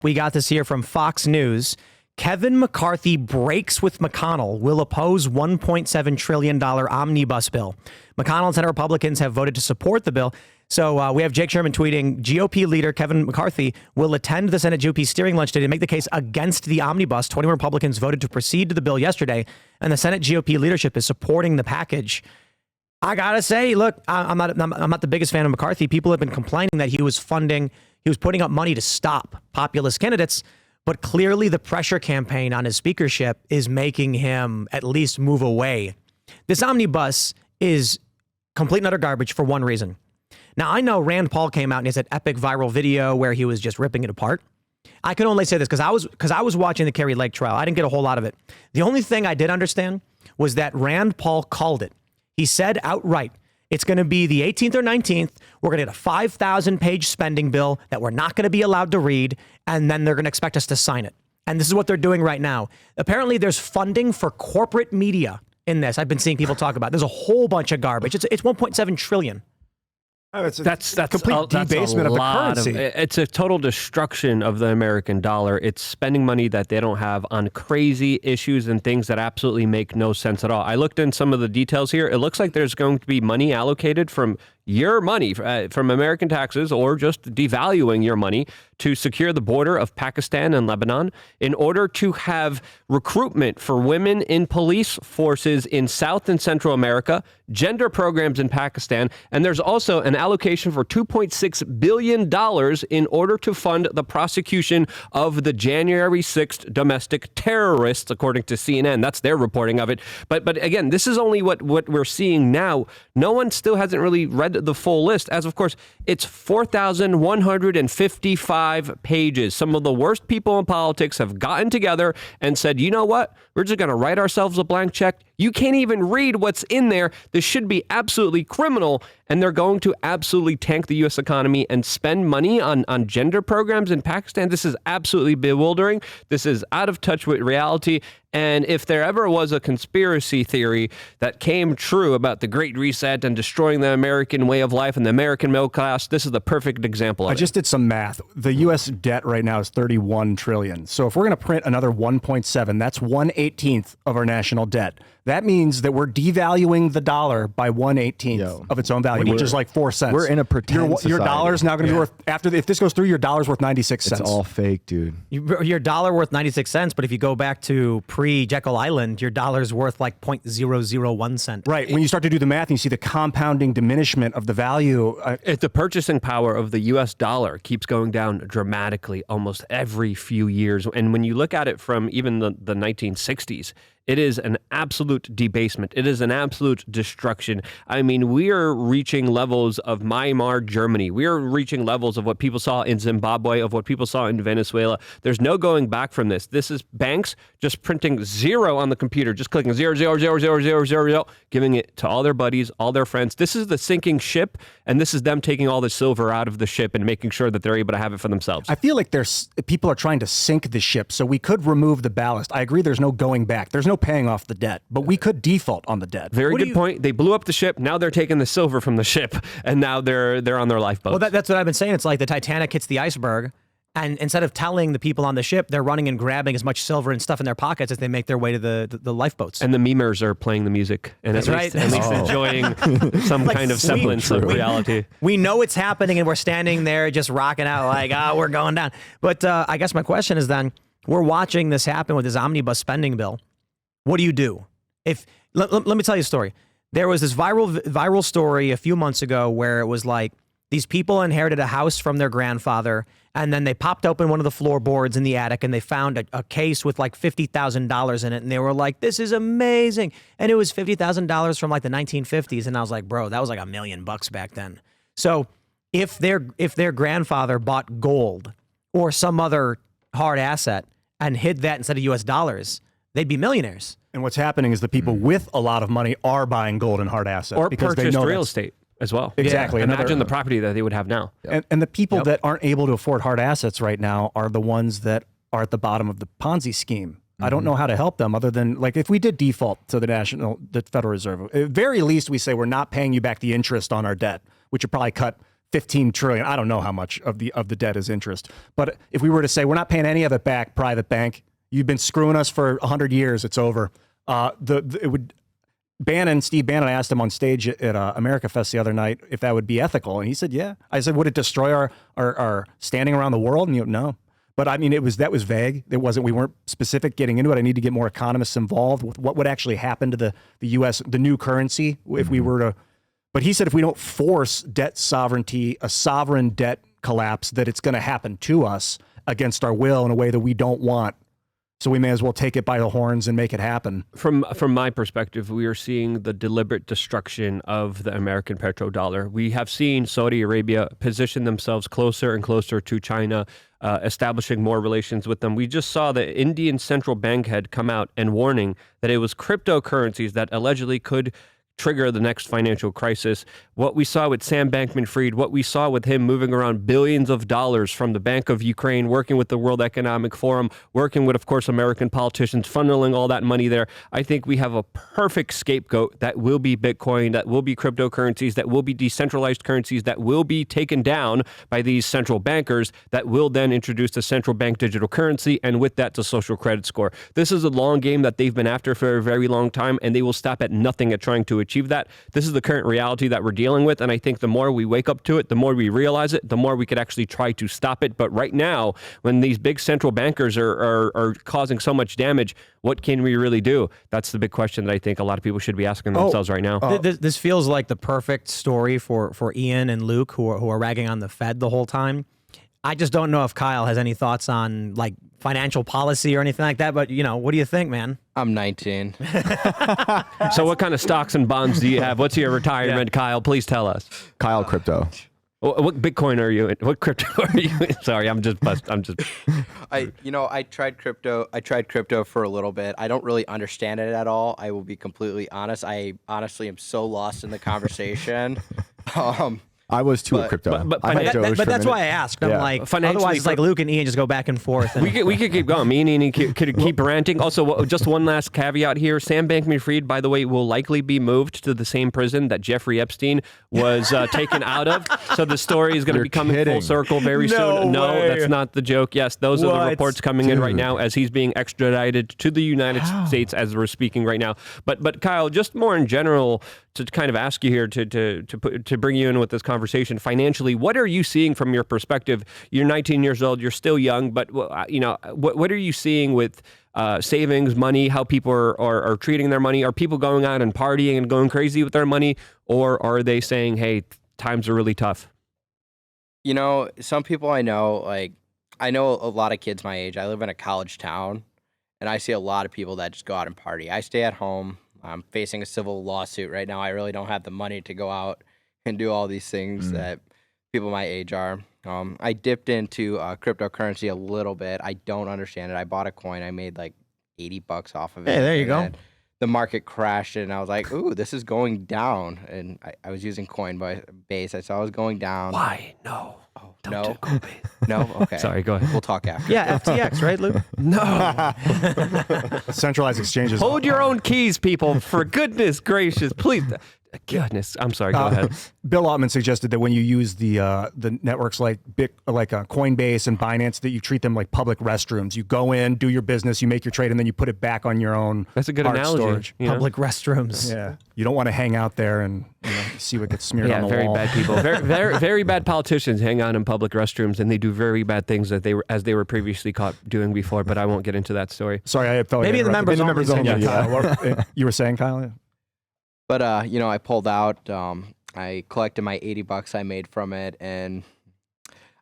We got this here from Fox News. Kevin McCarthy breaks with McConnell, will oppose $1.7 trillion omnibus bill. McConnell and Senate Republicans have voted to support the bill. So we have Jake Sherman tweeting, GOP leader Kevin McCarthy will attend the Senate GOP steering lunch today to make the case against the omnibus. 21 Republicans voted to proceed to the bill yesterday, and the Senate GOP leadership is supporting the package. I got to say, look, I'm not the biggest fan of McCarthy. People have been complaining that he was putting up money to stop populist candidates. But clearly the pressure campaign on his speakership is making him at least move away. This omnibus is complete and utter garbage for one reason. Now, I know Rand Paul came out and he has an epic viral video where he was just ripping it apart. I can only say this because I was watching the Kerry Lake trial. I didn't get a whole lot of it. The only thing I did understand was that Rand Paul called it. He said outright, it's going to be the 18th or 19th. We're going to get a 5,000-page spending bill that we're not going to be allowed to read, and then they're going to expect us to sign it. And this is what they're doing right now. Apparently, there's funding for corporate media in this. I've been seeing people talk about it. There's a whole bunch of garbage. It's $1.7 trillion. Oh, that's complete debasement of the currency. It's a total destruction of the American dollar. It's spending money that they don't have on crazy issues and things that absolutely make no sense at all. I looked in some of the details here. It looks like there's going to be money allocated from your money, from American taxes, or just devaluing your money to secure the border of Pakistan and Lebanon in order to have recruitment for women in police forces in South and Central America, gender programs in Pakistan, and there's also an allocation for $2.6 billion in order to fund the prosecution of the January 6th domestic terrorists, according to CNN. That's their reporting of it. But again, this is only what we're seeing now. No one still hasn't really read the full list, as of course, it's 4,155 pages. Some of the worst people in politics have gotten together and said, you know what? We're just going to write ourselves a blank check. You can't even read what's in there. This should be absolutely criminal. And they're going to absolutely tank the U.S. economy and spend money on gender programs in Pakistan. This is absolutely bewildering. This is out of touch with reality. And if there ever was a conspiracy theory that came true about the Great Reset and destroying the American way of life and the American middle class, this is the perfect example of it. I just did some math. The U.S. debt right now is $31 trillion. So if we're going to print another 1.7, that's 1/18th of our national debt. That means that we're devaluing the dollar by 1/18th of its own value, which is like 4 cents. We're in a pretend society. Your dollar's now going to be worth, if this goes through, your dollar's worth 96 cents. It's all fake, dude. Your dollar worth 96 cents, but if you go back to pre-Jekyll Island, your dollar's worth like 0.001 cent. Right. When you start to do the math and you see the compounding diminishment of the value. The purchasing power of the U.S. dollar keeps going down dramatically almost every few years. And when you look at it from even the 1960s, it is an absolute debasement. It is an absolute destruction. I mean, we are reaching levels of Myanmar, Germany. We are reaching levels of what people saw in Zimbabwe, of what people saw in Venezuela. There's no going back from this. This is banks just printing zero on the computer, just clicking 0, 0, 0, 0, 0, 0, 0, giving it to all their buddies, all their friends. This is the sinking ship, and this is them taking all the silver out of the ship and making sure that they're able to have it for themselves. I feel like people are trying to sink the ship, so we could remove the ballast. I agree there's no going back. There's no paying off the debt, but we could default on the debt. Very good point. They blew up the ship. Now they're taking the silver from the ship, and now they're on their lifeboats. Well, that's what I've been saying. It's like the Titanic hits the iceberg, and instead of telling the people on the ship, they're running and grabbing as much silver and stuff in their pockets as they make their way to the lifeboats. And the memers are playing the music and at least enjoying some kind of semblance of reality. We know it's happening, and we're standing there just rocking out like, we're going down. But I guess my question is then, we're watching this happen with this omnibus spending bill. What do you do? Let me tell you a story. There was this viral story a few months ago where it was like these people inherited a house from their grandfather, and then they popped open one of the floorboards in the attic and they found a case with like $50,000 in it, and they were like, "This is amazing!" And it was $50,000 from like the 1950s, and I was like, "Bro, that was like $1 million back then." So if their grandfather bought gold or some other hard asset and hid that instead of U.S. dollars, they'd be millionaires. And what's happening is the people with a lot of money are buying gold and hard assets. Or purchased real estate as well. Exactly. Yeah. Imagine the property that they would have now. And the people that aren't able to afford hard assets right now are the ones that are at the bottom of the Ponzi scheme. I don't know how to help them other than, like, if we did default to the Federal Reserve, at very least we say we're not paying you back the interest on our debt, which would probably cut 15 trillion. I don't know how much of the debt is interest. But if we were to say we're not paying any of it back, private bank, you've been screwing us for 100 years. It's over. It would. Steve Bannon, I asked him on stage at America Fest the other night if that would be ethical, and he said, yeah. I said, would it destroy our standing around the world? And no. But I mean, that was vague. It wasn't. We weren't specific getting into it. I need to get more economists involved with what would actually happen to the U.S. the new currency if we were to. But he said if we don't force debt sovereignty, a sovereign debt collapse, that it's going to happen to us against our will in a way that we don't want. So we may as well take it by the horns and make it happen. From my perspective, we are seeing the deliberate destruction of the American petrodollar. We have seen Saudi Arabia position themselves closer and closer to China, establishing more relations with them. We just saw the Indian central bank had come out and warning that it was cryptocurrencies that allegedly could trigger the next financial crisis. What we saw with Sam Bankman-Fried, what we saw with him moving around billions of dollars from the Bank of Ukraine, working with the World Economic Forum, working with, of course, American politicians, funneling all that money there. I think we have a perfect scapegoat that will be Bitcoin, that will be cryptocurrencies, that will be decentralized currencies, that will be taken down by these central bankers, that will then introduce the central bank digital currency, and with that, the social credit score. This is a long game that they've been after for a very long time, and they will stop at nothing at trying to achieve that. This is the current reality that we're dealing with, and I think the more we wake up to it, the more we realize it, the more we could actually try to stop it. But right now, when these big central bankers are causing so much damage, what can we really do? That's the big question that I think a lot of people should be asking themselves right now. This feels like the perfect story for Ian and Luke, who are ragging on the Fed the whole time. I just don't know if Kyle has any thoughts on like financial policy or anything like that. But what do you think, man? I'm 19. So what kind of stocks and bonds do you have? What's your retirement, Kyle? Please tell us. Kyle, crypto. What Bitcoin are you in? What crypto are you in? Sorry, I'm just. I tried crypto. I tried crypto for a little bit. I don't really understand it at all. I will be completely honest. I honestly am so lost in the conversation. I was too at crypto. But that's why I asked. I'm like, otherwise it's like Luke and Ian just go back and forth. And we could keep going. Me and Ian could keep ranting. Also, just one last caveat here. Sam Bankman-Fried, by the way, will likely be moved to the same prison that Jeffrey Epstein was taken out of. So the story is going to be coming full circle very soon. No, that's not the joke. Yes, those are the reports coming in right now as he's being extradited to the United States as we're speaking right now. But Kyle, just more in general, to kind of ask you here to bring you in with this conversation financially, what are you seeing from your perspective? You're 19 years old, you're still young, but what are you seeing with savings, money, how people are treating their money? Are people going out and partying and going crazy with their money, or are they saying, hey, times are really tough? Some people I know, I know a lot of kids my age. I live in a college town, and I see a lot of people that just go out and party. I stay at home. I'm facing a civil lawsuit right now. I really don't have the money to go out and do all these things that people my age are. I dipped into cryptocurrency a little bit. I don't understand it. I bought a coin. I made like $80 off of it. Hey, there you go. The market crashed, and I was like, ooh, this is going down. And I was using Coinbase. I saw it was going down. Why? No. Oh, Don't no. do Coinbase. No? Okay. Sorry, go ahead. We'll talk after. yeah, FTX, right, Luke? No. Centralized exchanges. Hold your own keys, people. For goodness gracious, please. Goodness, I'm sorry. Go ahead. Bill Ottman suggested that when you use the networks like Coinbase and Binance, that you treat them like public restrooms. You go in, do your business, you make your trade, and then you put it back on your own. That's a good hard analogy. storage. Public restrooms. Yeah, you don't want to hang out there and see what gets smeared on the very wall. bad people. Very bad politicians hang out in public restrooms, and they do very bad things that they were previously caught doing before. But I won't get into that story. Sorry, I felt Maybe like the members only. Yeah, Yeah. Kyle, you were saying, Kyle? But, I pulled out. I collected my $80 I made from it, and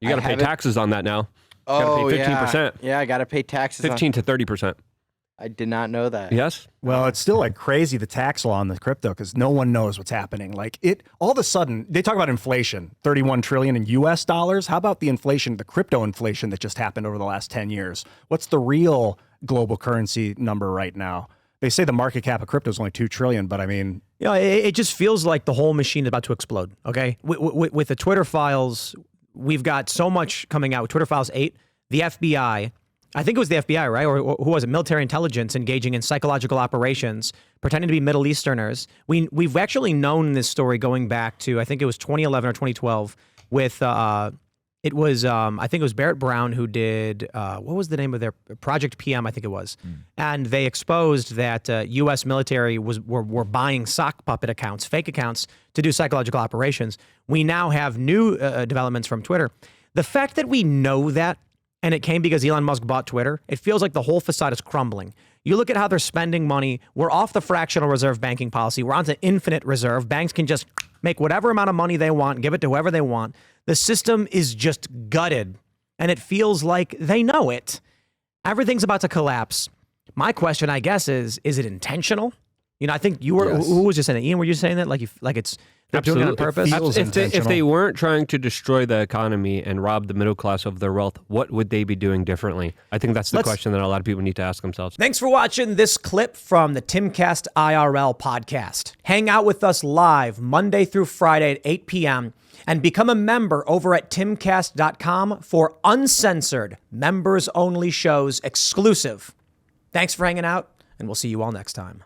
You got to pay taxes on that now. Oh, pay 15%. Yeah, I got to pay taxes. 15 to 30%. I did not know that. Yes. Well, it's still like crazy, the tax law on the crypto, because no one knows what's happening. Like all of a sudden, they talk about inflation, 31 trillion in US dollars. How about the inflation, the crypto inflation that just happened over the last 10 years? What's the real global currency number right now? They say the market cap of crypto is only 2 trillion, but I mean, it just feels like the whole machine is about to explode. Okay, with the Twitter files, we've got so much coming out. With Twitter Files 8, the FBI, I think it was the FBI, right? Or who was it? Military intelligence engaging in psychological operations, pretending to be Middle Easterners. We've actually known this story going back to, I think it was 2011 or 2012. with it was I think it was Barrett Brown who did what was the name of their Project PM, I think it was, and they exposed that U.S. military were buying sock puppet accounts, fake accounts, to do psychological operations. We now have new developments from Twitter. The fact that we know that, and it came because Elon Musk bought Twitter, it feels like the whole facade is crumbling. You look at how they're spending money. We're off the fractional reserve banking policy. We're on to infinite reserve. Banks can just make whatever amount of money they want, give it to whoever they want. The system is just gutted, and it feels like they know it. Everything's about to collapse. My question, I guess, is it intentional? You know, I think you were, Yes. who was just saying that? Ian, were you saying that? They're doing it on purpose? If they weren't trying to destroy the economy and rob the middle class of their wealth, what would they be doing differently? I think that's the question that a lot of people need to ask themselves. Thanks for watching this clip from the Timcast IRL podcast. Hang out with us live Monday through Friday at 8 p.m. and become a member over at timcast.com for uncensored, members-only shows exclusive. Thanks for hanging out, and we'll see you all next time.